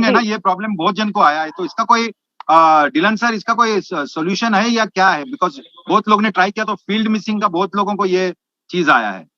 है ना, ये प्रॉब्लम बहुत जन को आया है, तो इसका कोई डिलन सर, इसका कोई सोल्यूशन है या क्या है? बिकॉज बहुत लोग ने ट्राई किया तो फील्ड मिसिंग का बहुत लोगों को ये चीज आया है।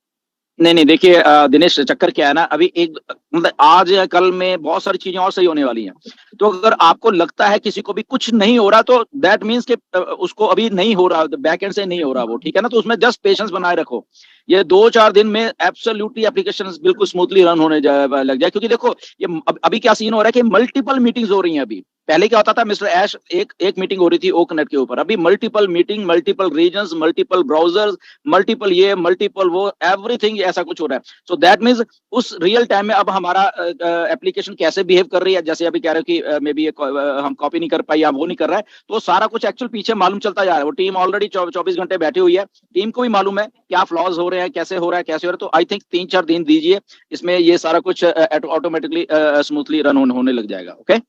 नहीं देखिए दिनेश, चक्कर क्या है ना, अभी एक मतलब आज या कल में बहुत सारी चीजें और सही होने वाली हैं। तो अगर आपको लगता है किसी को भी कुछ नहीं हो रहा, तो दैट मीन्स कि उसको अभी नहीं हो रहा, बैक एंड से नहीं हो रहा वो, ठीक है ना। तो उसमें जस्ट पेशेंस बनाए रखो। ये 2-4 दिन में एब्सोल्युटली एप्लीकेशन बिल्कुल स्मूथली रन होने लग जाए। क्योंकि देखो ये अभी क्या सीन हो रहा है कि मल्टीपल मीटिंग्स हो रही हैं अभी। पहले क्या होता था, मिस्टर ऐश एक मीटिंग हो रही थी ओकनेट के ऊपर, अभी multiple meeting, multiple reasons, multiple browsers, multiple ये मल्टीपल वो, एवरीथिंग ऐसा कुछ हो रहा है। सो दैट मीन्स उस रियल टाइम में अब हमारा एप्लीकेशन कैसे बिहेव कर रही है, जैसे अभी कह रहे हो कि मे बी हम कॉपी नहीं कर पाई या वो नहीं कर रहा है, तो सारा कुछ एक्चुअल पीछे मालूम चलता जा रहा है। वो टीम ऑलरेडी 24 घंटे बैठी हुई है, टीम को भी मालूम है क्या फ्लॉज हो रहे हैं, कैसे हो रहा है, कैसे हो रहा है। तो आई थिंक 3-4 दिन दीजिए, इसमें ये सारा कुछ ऑटोमेटिकली स्मूथली रन होने लग जाएगा। Okay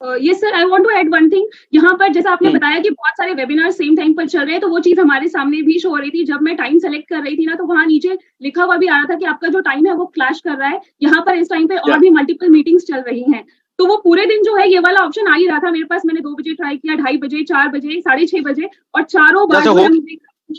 yes sir, I want to add one thing. यहाँ पर जैसा आपने बताया कि बहुत सारे वेबिनार सेम टाइम पर चल रहे हैं, तो वो चीज हमारे सामने भी शो हो रही थी। जब मैं टाइम सेलेक्ट कर रही थी ना, तो वहाँ नीचे लिखा हुआ भी आ रहा था कि आपका जो टाइम है वो क्लैश कर रहा है। यहाँ पर इस टाइम पे और भी मल्टीपल मीटिंग्स चल रही हैं, तो वो पूरे दिन जो है ये वाला ऑप्शन आ ही रहा था मेरे पास। मैंने 2 बजे ट्राई किया, 2:30 बजे, 4 बजे, 6:30 बजे, और चारों बार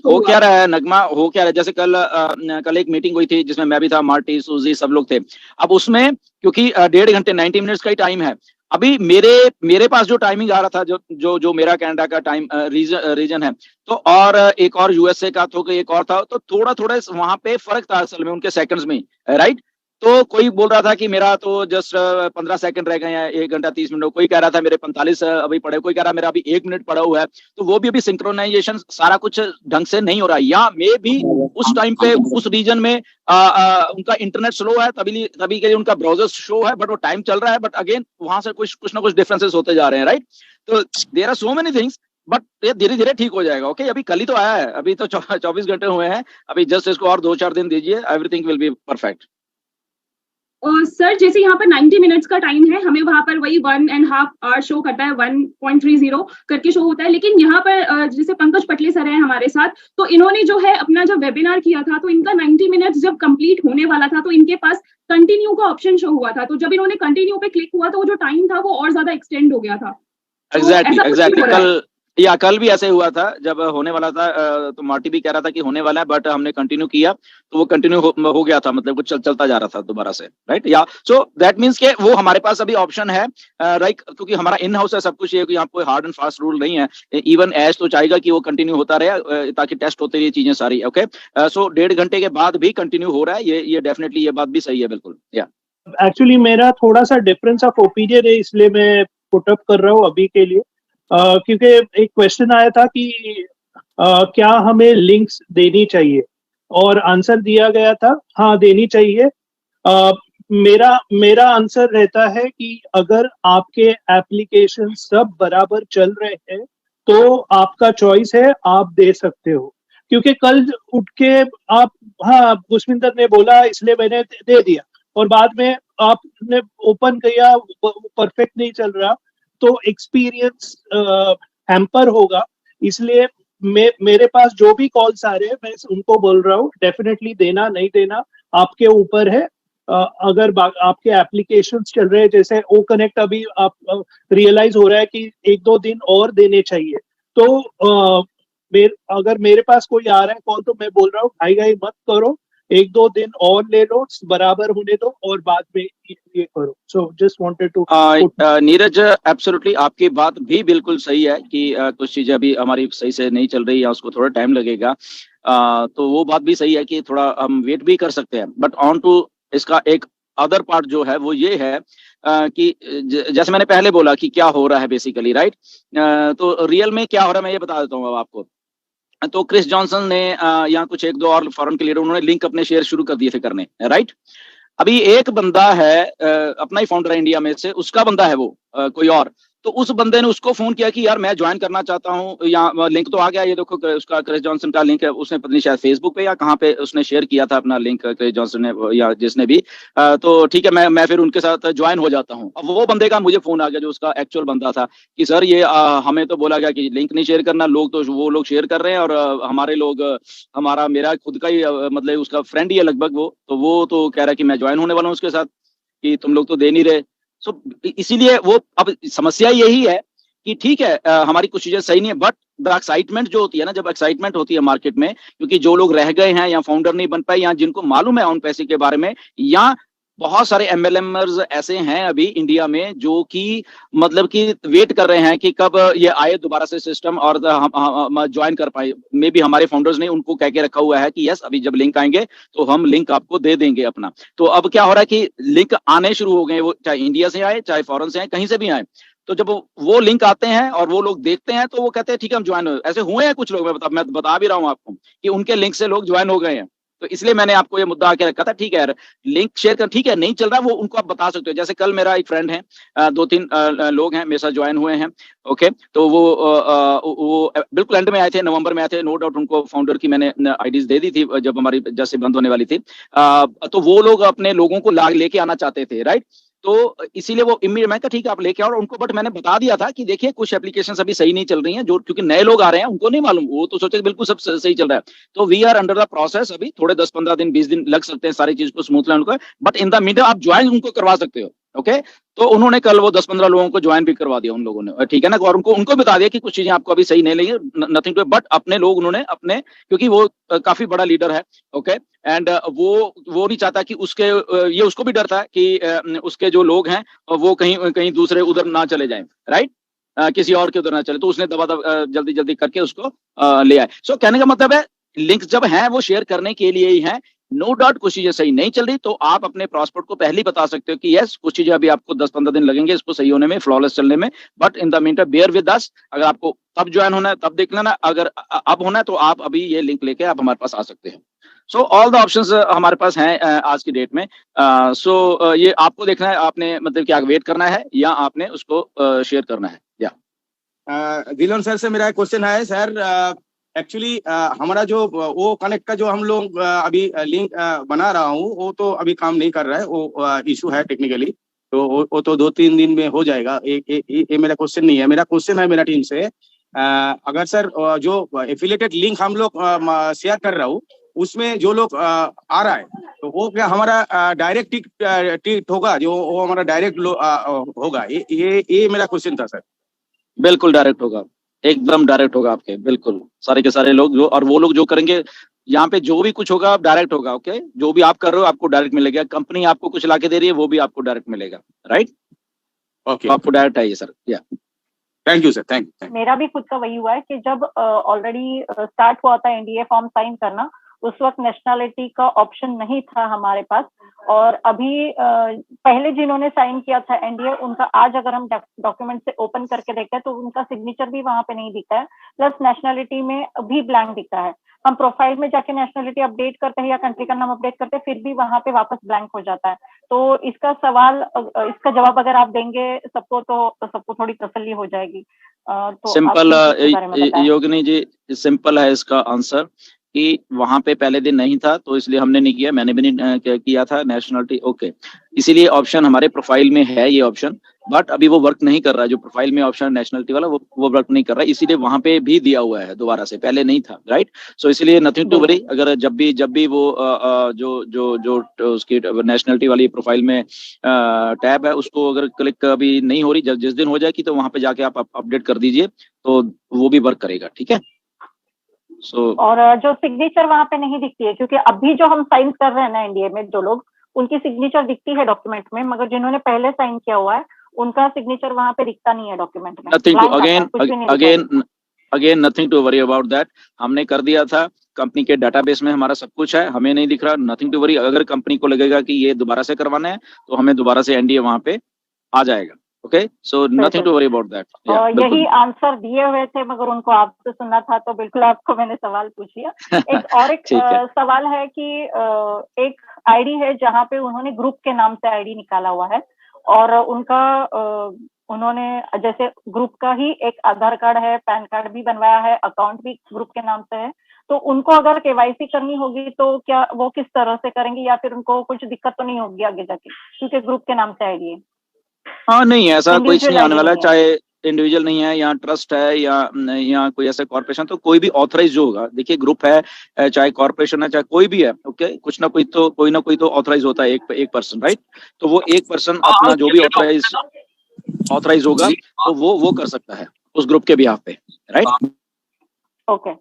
हो क्या रहा है नगमा, हो क्या रहा है, जैसे कल एक मीटिंग हुई थी जिसमें मैं भी था, मार्टी, सूजी, सब लोग थे। अब उसमें क्योंकि 1.5 घंटे 90 मिनट्स का ही टाइम है, अभी मेरे पास जो टाइमिंग आ रहा था, जो मेरा कनाडा का टाइम रीजन है, तो और एक और यूएसए का, तो एक और था, तो थोड़ा वहां पे फर्क था असल में उनके सेकंड्स में, राइट। तो कोई बोल रहा था कि मेरा तो जस्ट 15 सेकंड रह गए हैं, 1 घंटा 30 मिनट। कोई कह रहा था मेरे 45 अभी पड़े, कोई कह रहा मेरा अभी 1 मिनट पड़ा हुआ है। तो वो भी अभी सिंक्रोनाइजेशन सारा कुछ ढंग से नहीं हो रहा है, या मे भी उस टाइम पे उस रीजन में उनका इंटरनेट स्लो है, तभी के लिए उनका ब्राउजर शो है, बट वो टाइम चल रहा है, बट अगेन वहां से कुछ ना कुछ डिफरेंसेस होते जा रहे हैं, राइट। तो there are so many things, but ये धीरे धीरे ठीक हो जाएगा। ओके अभी कल ही तो आया है, अभी तो 24 घंटे हुए हैं, अभी जस्ट इसको और 2-4 दिन दीजिए, everything will be perfect. Sir जैसे यहाँ पर 90 मिनट्स का टाइम है, हमें वहां पर वही 1.5 आवर शो करता है, 1.30 करके शो होता है। लेकिन यहाँ पर जैसे पंकज पटले सर हैं हमारे साथ, तो इन्होंने जो है अपना जब वेबिनार किया था, तो इनका 90 मिनट्स जब कंप्लीट होने वाला था, तो इनके पास कंटिन्यू का ऑप्शन शो हुआ था। तो जब इन्होंने कंटिन्यू पे क्लिक हुआ, तो वो जो टाइम था वो और ज्यादा एक्सटेंड हो गया था। एग्जैक्टली कल भी ऐसे हुआ था, जब होने वाला था, तो मार्टी भी कह रहा था कि होने वाला है, बट हमने कंटिन्यू किया तो वो कंटिन्यू हो गया था, मतलब कुछ चलता जा रहा था दोबारा से, राइट। या सो दैट मींस के वो हमारे पास अभी ऑप्शन है, राइट, क्योंकि हमारा इन हाउस है सब कुछ, ये यहाँ कोई हार्ड एंड फास्ट रूल नहीं है। इवन एज तो चाहेगा कि वो कंटिन्यू होता रहे, ताकि टेस्ट होते रहे चीजें सारी। ओके सो 1.5 घंटे के बाद भी कंटिन्यू हो रहा है, ये डेफिनेटली ये बात भी सही है, बिल्कुल। या एक्चुअली मेरा थोड़ा सा डिफरेंस ऑफ ओपिनियन है, इसलिए मैं पुट अप कर रहा हूँ अभी के लिए। क्योंकि एक क्वेश्चन आया था कि क्या हमें लिंक्स देनी चाहिए, और आंसर दिया गया था हाँ देनी चाहिए। मेरा आंसर रहता है कि अगर आपके एप्लीकेशन सब बराबर चल रहे हैं तो आपका चॉइस है, आप दे सकते हो। क्योंकि कल उठ के आप, हाँ पुष्पिंदर ने बोला इसलिए मैंने दे दिया, और बाद में आपने ओपन किया परफेक्ट नहीं चल रहा, तो एक्सपीरियंस हैम्पर होगा। इसलिए मेरे पास जो भी कॉल्स आ रहे हैं, मैं उनको बोल रहा हूँ डेफिनेटली देना नहीं देना आपके ऊपर है। अगर आपके एप्लीकेशंस चल रहे हैं, जैसे ओ कनेक्ट अभी आप रियलाइज हो रहा है कि 1-2 दिन और देने चाहिए, तो अगर मेरे पास कोई आ रहा है कॉल, तो मैं बोल रहा हूँ भाई मत करो, 1-2 दिन और ले लो, बराबर होने दो, और बाद में ये करो। So just wanted to Neeraj, absolutely आपकी बात भी बिल्कुल सही है कि कुछ चीजें अभी हमारी सही से नहीं चल रही, या उसको थोड़ा टाइम लगेगा। तो वो बात भी सही है कि थोड़ा हम वेट भी कर सकते हैं, बट ऑन टू इसका एक अदर पार्ट जो है वो ये है कि जैसे मैंने पहले बोला कि क्या हो रहा है बेसिकली, राइट। तो रियल में क्या हो रहा है मैं ये बता देता हूँ अब आपको। तो क्रिस जॉनसन ने यहाँ कुछ 1-2 और फॉरेन के लीडर, उन्होंने लिंक अपने शेयर शुरू कर दिए थे करने, राइट। अभी एक बंदा है अपना ही फाउंडर है इंडिया में से, उसका बंदा है वो कोई और, तो उस बंदे ने उसको फोन किया कि यार मैं ज्वाइन करना चाहता हूँ, या लिंक तो आ गया, ये देखो उसका क्रिस जॉनसन का लिंक है, उसने पता नहीं शायद फेसबुक पे या कहाँ पे उसने शेयर किया था अपना लिंक, क्रिस जॉनसन ने या जिसने भी। तो ठीक है, मैं फिर उनके साथ ज्वाइन हो जाता हूँ। अब वो बंदे का मुझे फोन आ गया, जो उसका एक्चुअल बंदा था, कि सर ये हमें तो बोला गया कि लिंक नहीं शेयर करना, लोग तो वो लोग शेयर कर रहे हैं, और हमारे लोग मेरा खुद का ही मतलब उसका फ्रेंड ही है लगभग वो तो कह रहा है कि मैं ज्वाइन होने वाला हूँ उसके साथ, कि तुम लोग तो दे नहीं रहे। सो इसीलिए वो अब समस्या यही है कि ठीक है हमारी कुछ चीजें सही नहीं है, बट द एक्साइटमेंट जो होती है ना, जब एक्साइटमेंट होती है मार्केट में, क्योंकि जो लोग रह गए हैं या फाउंडर नहीं बन पाए या जिनको मालूम है ऑन पैसे के बारे में, या बहुत सारे एमएलएमर्स ऐसे हैं अभी इंडिया में जो कि मतलब कि वेट कर रहे हैं कि कब ये आए दोबारा से सिस्टम और हम ज्वाइन कर पाए। मे बी हमारे फाउंडर्स ने उनको कह के रखा हुआ है कि यस अभी जब लिंक आएंगे तो हम लिंक आपको दे देंगे अपना। तो अब क्या हो रहा है कि लिंक आने शुरू हो गए, वो चाहे इंडिया से आए चाहे फॉरेन से आए कहीं से भी आए। तो जब वो लिंक आते हैं और वो लोग देखते हैं तो वो कहते हैं ठीक है हम ज्वाइन हो। ऐसे हुए हैं कुछ लोग, मैं बता भी रहा हूँ आपको कि उनके लिंक से लोग ज्वाइन हो गए हैं। तो इसलिए मैंने आपको ये मुद्दा आके रखा था। ठीक है यार, लिंक शेयर कर, ठीक है नहीं चल रहा वो उनको आप बता सकते हो। जैसे कल मेरा एक फ्रेंड है, 2-3 लोग हैं मेरे साथ ज्वाइन हुए हैं। ओके, तो वो बिल्कुल एंड में आए थे, नवंबर में आए थे। नो डाउट उनको फाउंडर की मैंने आईडीज दे दी थी जब हमारी जैसे बंद होने वाली थी। तो वो लोग अपने लोगों को लेके आना चाहते थे, राइट। तो इसीलिए वो इमीडिएट मैं कहा ठीक है आप लेके आओ उनको। बट मैंने बता दिया था कि देखिए कुछ एप्लीकेशंस अभी सही नहीं चल रही हैं, जो क्योंकि नए लोग आ रहे हैं उनको नहीं मालूम, वो तो सोचे बिल्कुल सब सही चल रहा है। तो we are under the process, अभी थोड़े 10-15 दिन 20 दिन लग सकते हैं सारी चीज को स्मूथ लाने को, बट इन द मीन आप ज्वाइन उनको करवा सकते हो। ओके, तो उन्होंने कल वो 10-15 लोगों को ज्वाइन भी करवा दिया उन लोगों ने, ठीक है ना। और उनको बता दिया कि कुछ चीजें आपको अभी सही नहीं लगी, नथिंग टू, बट अपने लोग उन्होंने अपने, क्योंकि वो काफी बड़ा लीडर है। ओके, एंड वो नहीं चाहता कि उसके ये उसको भी डर था कि उसके जो लोग हैं वो कहीं दूसरे उधर ना चले जाएं, राइट, किसी और के उधर ना चले। तो उसने दबा जल्दी जल्दी करके उसको ले आए। सो कहने का मतलब है लिंक्स जब हैं वो शेयर करने के लिए ही हैं। नो डाउट कुछ चीजें सही नहीं चल रही तो आप अपने प्रॉस्पेक्ट को पहले ही बता सकते हो कि यस कुछ चीजें अभी आपको 10-15 दिन लगेंगे इसको सही होने में, फ्लॉलेस चलने में, but in the mean bear with us. अगर आपको तब ज्वाइन होना है तब देख लेना, अगर अब होना है तो आप अभी ये लिंक लेके आप हमारे पास आ सकते हैं। सो ऑल द ऑप्शंस हमारे पास हैं आज की डेट में। सो ये आपको देखना है, आपने मतलब क्या वेट करना है या आपने उसको शेयर करना है। या दिलन सर से मेरा एक क्वेश्चन है सर। एक्चुअली हमारा जो वो कनेक्ट का जो हम लोग अभी लिंक बना रहा हूँ वो तो अभी काम नहीं कर रहा है, वो इशू है टेक्निकली। तो वो तो 2-3 दिन में हो जाएगा। ये मेरा क्वेश्चन नहीं है, मेरा क्वेश्चन है मेरा टीम से। अगर सर जो एफिलिएटेड लिंक हम लोग शेयर कर रहा हूँ उसमें जो लोग आ रहा है तो वो क्या हमारा डायरेक्ट टिकट होगा, जो वो हमारा डायरेक्ट होगा? ये मेरा क्वेश्चन था सर। बिल्कुल डायरेक्ट होगा, एकदम डायरेक्ट होगा आपके, बिल्कुल सारे के सारे लोग जो, और वो लोग जो करेंगे यहाँ पे जो भी कुछ होगा डायरेक्ट होगा। ओके, जो भी आप कर रहे हो आपको डायरेक्ट मिलेगा, कंपनी आपको कुछ लाके दे रही है वो भी आपको डायरेक्ट मिलेगा, राइट। ओके, आपको डायरेक्ट है ये सर। या thank you sir, thank you. मेरा भी खुद का वही हुआ है कि जब ऑलरेडी स्टार्ट हुआ था एनडीए फॉर्म साइन करना, उस वक्त नेशनैलिटी का ऑप्शन नहीं था हमारे पास। और अभी पहले जिन्होंने साइन किया था एनडीए उनका आज अगर हम डॉक्यूमेंट से ओपन करके देखते हैं तो उनका सिग्नेचर भी वहां पे नहीं दिखता है, प्लस नेशनैलिटी में भी ब्लैंक दिखता है। हम प्रोफाइल में जाके नेशनैलिटी अपडेट करते हैं या कंट्री का नाम अपडेट करते हैं फिर भी वहां पे वापस ब्लैंक हो जाता है। तो इसका जवाब अगर आप देंगे सबको तो सबको थोड़ी तसल्ली हो जाएगी। तो सिंपल योगिनी जी, सिंपल है इसका आंसर कि वहां पे पहले दिन नहीं था तो इसलिए हमने नहीं किया, मैंने भी नहीं किया था नेशनलिटी। ओके, इसीलिए ऑप्शन हमारे प्रोफाइल में है ये ऑप्शन, बट अभी वो वर्क नहीं कर रहा है। जो प्रोफाइल में ऑप्शन नेशनलिटी वाला वो वर्क नहीं कर रहा है, इसीलिए वहां पे भी दिया हुआ है दोबारा से, पहले नहीं था, राइट। सो इसलिए नथिंग टू वरी। अगर जब भी वो जो उसकी नेशनलिटी वाली प्रोफाइल में टैब है उसको अगर क्लिक अभी नहीं हो रही, जिस दिन हो जाएगी तो वहां पे जाके आप अपडेट कर दीजिए तो वो भी वर्क करेगा, ठीक है। और जो सिग्नेचर वहां पे नहीं दिखती है, क्योंकि अभी जो हम साइन कर रहे हैं ना एनडीए में जो लोग, उनकी सिग्नेचर दिखती है डॉक्यूमेंट में, मगर जिन्होंने पहले साइन किया हुआ है उनका सिग्नेचर वहां पे दिखता नहीं है डॉक्यूमेंट में। Nothing to again nothing to worry about that. हमने कर दिया था, कंपनी के डाटाबेस में हमारा सब कुछ है, हमें नहीं दिख रहा। Nothing to worry. अगर कंपनी को लगेगा कि ये दोबारा से करवाना है तो हमें दोबारा से एनडीए वहां पे आ जाएगा। Okay, so nothing to worry about that. यही आंसर दिए हुए थे मगर उनको आपसे सुनना था तो बिल्कुल आपको मैंने सवाल पूछ लिया। एक सवाल है कि एक आईडी है जहाँ पे उन्होंने ग्रुप के नाम से आईडी निकाला हुआ है और उनका उन्होंने जैसे ग्रुप का ही एक आधार कार्ड है, पैन कार्ड भी बनवाया है, अकाउंट भी ग्रुप के नाम से है। तो उनको अगर केवाईसी करनी होगी तो क्या वो किस तरह से करेंगे, या फिर उनको कुछ दिक्कत तो नहीं होगी आगे जाके क्योंकि ग्रुप के नाम से आईडी है? हाँ नहीं, ऐसा कुछ नहीं आने वाला। इंडिविजुअल नहीं है या ट्रस्ट है या कोई ऐसा कॉर्पोरेशन, तो कोई भी ऑथराइज जो होगा, देखिए ग्रुप है चाहे कॉर्पोरेशन है चाहे कोई भी है, ओके, कुछ ना कोई तो ऑथराइज होता है एक पर्सन, राइट। तो वो एक पर्सन अपना जो भी ऑथराइज होगा तो वो कर सकता है उस ग्रुप के बिहाफ पे, राइट। ओके।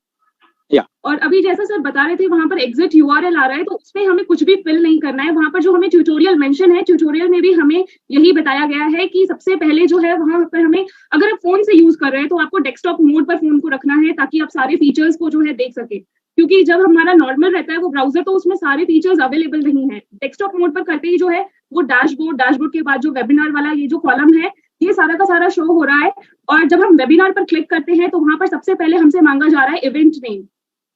और अभी जैसा सर बता रहे थे वहां पर एग्जिट यूआरएल आ रहा है, तो उसमें हमें कुछ भी फिल नहीं करना है। वहां पर जो हमें ट्यूटोरियल मेंशन है, ट्यूटोरियल में भी हमें यही बताया गया है कि सबसे पहले जो है वहां पर हमें, अगर आप फोन से यूज कर रहे हैं तो आपको डेस्कटॉप मोड पर फोन को रखना है ताकि आप सारे फीचर्स को जो है देख सके, क्योंकि जब हमारा नॉर्मल रहता है वो ब्राउजर तो उसमें सारे फीचर्स अवेलेबल नहीं है। डेस्कटॉप मोड पर करते ही जो है वो डैशबोर्ड के बाद जो वेबिनार वाला ये जो कॉलम है ये सारा का सारा शो हो रहा है। और जब हम वेबिनार पर क्लिक करते हैं तो वहां पर सबसे पहले हमसे मांगा जा रहा है इवेंट नेम।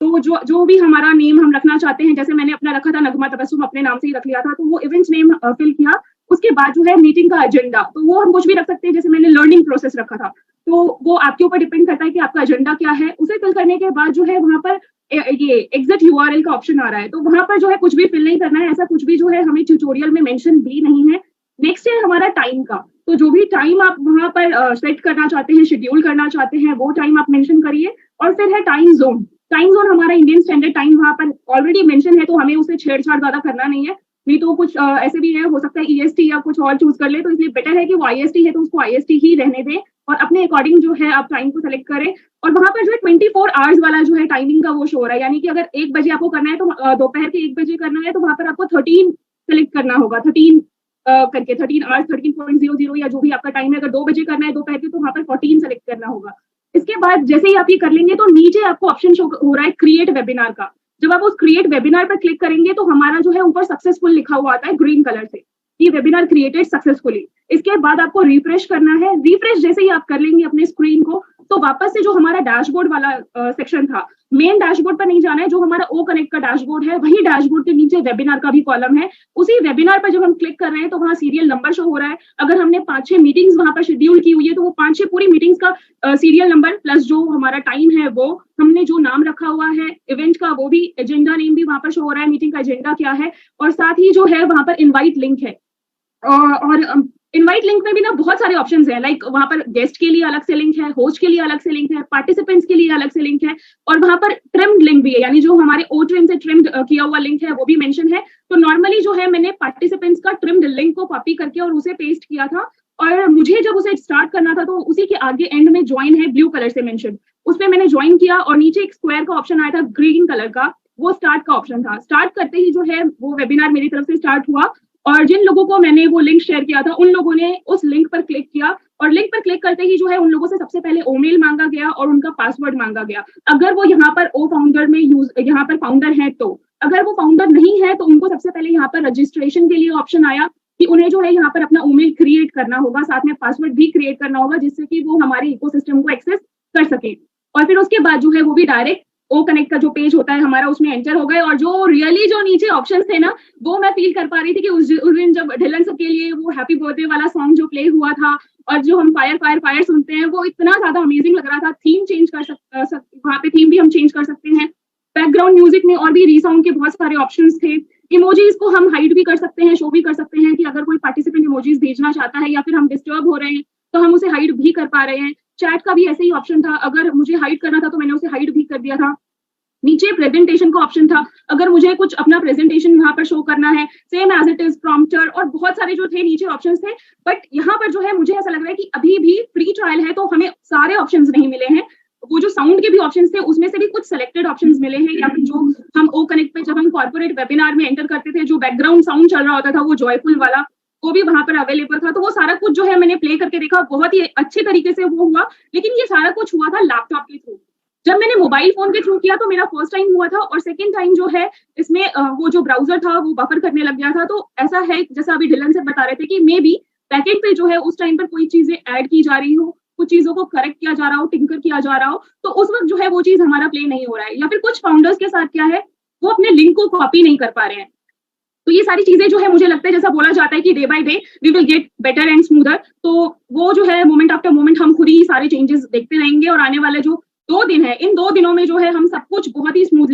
तो जो भी हमारा नेम हम रखना चाहते हैं, जैसे मैंने अपना रखा था नगमा तबस्सुम, अपने नाम से ही रख लिया था, तो वो इवेंट नेम फिल किया। उसके बाद जो है मीटिंग का एजेंडा, तो वो हम कुछ भी रख सकते हैं, जैसे मैंने लर्निंग प्रोसेस रखा था, तो वो आपके ऊपर डिपेंड करता है कि आपका एजेंडा क्या है। उसे फिल करने के बाद जो है वहां पर ये एग्जिट यूआरएल का ऑप्शन आ रहा है, तो वहां पर जो है कुछ भी फिल नहीं करना है, ऐसा कुछ भी जो है हमें ट्यूटोरियल में मेंशन भी नहीं है। नेक्स्ट है हमारा टाइम का, तो जो भी टाइम आप वहां पर सेट करना चाहते हैं, शेड्यूल करना चाहते हैं, वो टाइम आप मेंशन करिए। और फिर है टाइम जोन हमारा इंडियन स्टैंडर्ड टाइम वहां पर ऑलरेडी मेंशन है, तो हमें उसे छेड़छाड़ ज्यादा करना नहीं है। नहीं तो कुछ ऐसे भी है, हो सकता है ईएसटी या कुछ और चूज कर ले, तो इसलिए बेटर है कि वो आईएसटी है तो उसको आईएसटी ही रहने दें और अपने अकॉर्डिंग जो है आप टाइम को सेलेक्ट करें। और वहां पर जो है 24 आवर्स वाला जो है टाइमिंग का वो शो हो रहा है, यानी कि अगर 1 बजे आपको करना है तो दोपहर के 1 बजे करना है, तो वहां पर आपको 13 सेलेक्ट करना होगा, 13 करके 13 आवर्स 13.00 या जो भी आपका टाइम है। अगर 2 बजे करना है दोपहर के तो वहां पर 14 सेलेक्ट करना होगा। इसके बाद जैसे ही आप ये कर लेंगे तो नीचे आपको ऑप्शन शो हो रहा है क्रिएट वेबिनार का। जब आप उस क्रिएट वेबिनार पर क्लिक करेंगे तो हमारा जो है ऊपर सक्सेसफुल लिखा हुआ आता है ग्रीन कलर से, ये वेबिनार क्रिएटेड सक्सेसफुली। इसके बाद आपको रिफ्रेश करना है। रिफ्रेश जैसे ही आप कर लेंगे अपने स्क्रीन को, तो वापस से जो हमारा डैशबोर्ड वाला सेक्शन था, मेन डैशबोर्ड पर नहीं जाना है, जो हमारा ओ कनेक्ट का डैशबोर्ड है वही डैशबोर्ड के नीचे वेबिनार का भी कॉलम है। उसी वेबिनार पर जब हम क्लिक कर रहे हैं तो वहाँ सीरियल नंबर शो हो रहा है। अगर हमने 5-6 मीटिंग्स वहां पर शेड्यूल की हुई है तो वो 5-6 पूरी मीटिंग्स का सीरियल नंबर प्लस जो हमारा टाइम है, वो हमने जो नाम रखा हुआ है इवेंट का, वो भी एजेंडा नेम भी वहां पर शो हो रहा है, मीटिंग का एजेंडा क्या है। और साथ ही जो है वहां पर इनवाइट लिंक है, और इनवाइट लिंक में भी ना बहुत सारे ऑप्शंस हैं, लाइक वहां पर गेस्ट के लिए अलग से लिंक है, होस्ट के लिए अलग से लिंक है, पार्टिसिपेंट्स के लिए अलग से लिंक है, और वहां पर ट्रिम्ड लिंक भी है, यानी जो हमारे ओ ट्रिम से ट्रिम्ड किया हुआ लिंक है वो भी मेंशन है। तो नॉर्मली जो है मैंने पार्टिसिपेंट्स का ट्रिम्ड लिंक को कॉपी करके और उसे पेस्ट किया था, और मुझे जब उसे स्टार्ट करना था तो उसी के आगे एंड में ज्वाइन है ब्लू कलर से मेंशन, उसमें मैंने ज्वाइन किया और नीचे एक स्क्वायर का ऑप्शन आया था ग्रीन कलर का, वो स्टार्ट का ऑप्शन था। स्टार्ट करते ही जो है वो वेबिनार मेरी तरफ से स्टार्ट हुआ, और जिन लोगों को मैंने वो लिंक शेयर किया था उन लोगों ने उस लिंक पर क्लिक किया, और लिंक पर क्लिक करते ही जो है उन लोगों से सबसे पहले ईमेल मांगा गया और उनका पासवर्ड मांगा गया। अगर वो यहाँ पर ओ फाउंडर में यहाँ पर फाउंडर है, तो अगर वो फाउंडर नहीं है तो उनको सबसे पहले यहाँ पर रजिस्ट्रेशन के लिए ऑप्शन आया कि उन्हें जो है यहाँ पर अपना ईमेल क्रिएट करना होगा, साथ में पासवर्ड भी क्रिएट करना होगा, जिससे कि वो हमारे इकोसिस्टम को एक्सेस कर सके। और फिर उसके बाद जो है वो भी डायरेक्ट ओ कनेक्ट का जो पेज होता है हमारा उसमें एंटर हो गए। और जो रियली जो नीचे ऑप्शंस थे ना, वो मैं फील कर पा रही थी कि उस दिन जब ढिलन सर के लिए वो हैप्पी बर्थडे वाला सॉन्ग जो प्ले हुआ था, और जो हम फायर फायर फायर सुनते हैं, वो इतना ज्यादा अमेजिंग लग रहा था। थीम चेंज कर सकते, वहाँ पे थीम भी हम चेंज कर सकते हैं। बैकग्राउंड म्यूजिक में और भी रीसाउंड के बहुत सारे ऑप्शंस थे। इमोजीज को हम हाइड भी कर सकते हैं, शो भी कर सकते हैं, कि अगर कोई पार्टिसिपेंट इमोजीज भेजना चाहता है या फिर हम डिस्टर्ब हो रहे हैं तो हम उसे हाइड भी कर पा रहे हैं। चैट का भी ऐसे ही ऑप्शन था, अगर मुझे हाइड करना था तो मैंने उसे हाइड भी कर दिया था। नीचे प्रेजेंटेशन का ऑप्शन था, अगर मुझे कुछ अपना प्रेजेंटेशन यहाँ पर शो करना है, same as it is prompter, और बहुत सारे जो थे नीचे ऑप्शंस थे। बट यहाँ पर जो है मुझे ऐसा लग रहा है कि अभी भी फ्री ट्रायल है तो हमें सारे ऑप्शंस नहीं मिले हैं। वो जो साउंड के भी ऑप्शंस थे उसमें से भी कुछ सिलेक्टेड ऑप्शंस मिले हैं, या फिर जो हम ओ कनेक्ट पे जब हम कॉर्पोरेट वेबिनार में एंटर करते थे जो बैकग्राउंड साउंड चल रहा होता था वो जॉयफुल वाला, वो भी वहां पर अवेलेबल था। तो वो सारा कुछ जो है मैंने प्ले करके देखा, बहुत ही अच्छे तरीके से वो हुआ। लेकिन ये सारा कुछ हुआ था लैपटॉप के थ्रू। जब मैंने मोबाइल फोन के थ्रू किया तो मेरा फर्स्ट टाइम हुआ था, और सेकंड टाइम जो है इसमें वो जो ब्राउजर था वो बफर करने लग गया था। तो ऐसा है, जैसा अभी ढिलन सर बता रहे थे, कि मे बी बैकएंड पे जो है उस टाइम पर कोई चीजें ऐड की जा रही हो, कुछ चीजों को करेक्ट किया जा रहा हो, टिंकर किया जा रहा हो, तो उस वक्त जो है वो चीज हमारा प्ले नहीं हो रहा है। या फिर कुछ फाउंडर्स के साथ क्या है, वो अपने लिंक को कॉपी नहीं कर पा रहे हैं। तो ये सारी चीजें जो है मुझे लगता है, जैसा बोला जाता है कि day by day we will get better and smoother, तो वो जो है मोमेंट आफ्टर मोमेंट हम खुद ही सारे चेंजेस देखते रहेंगे। और आने वाले जो 2 दिन है, इन 2 दिनों में जो है हम सब कुछ बहुत ही स्मूथली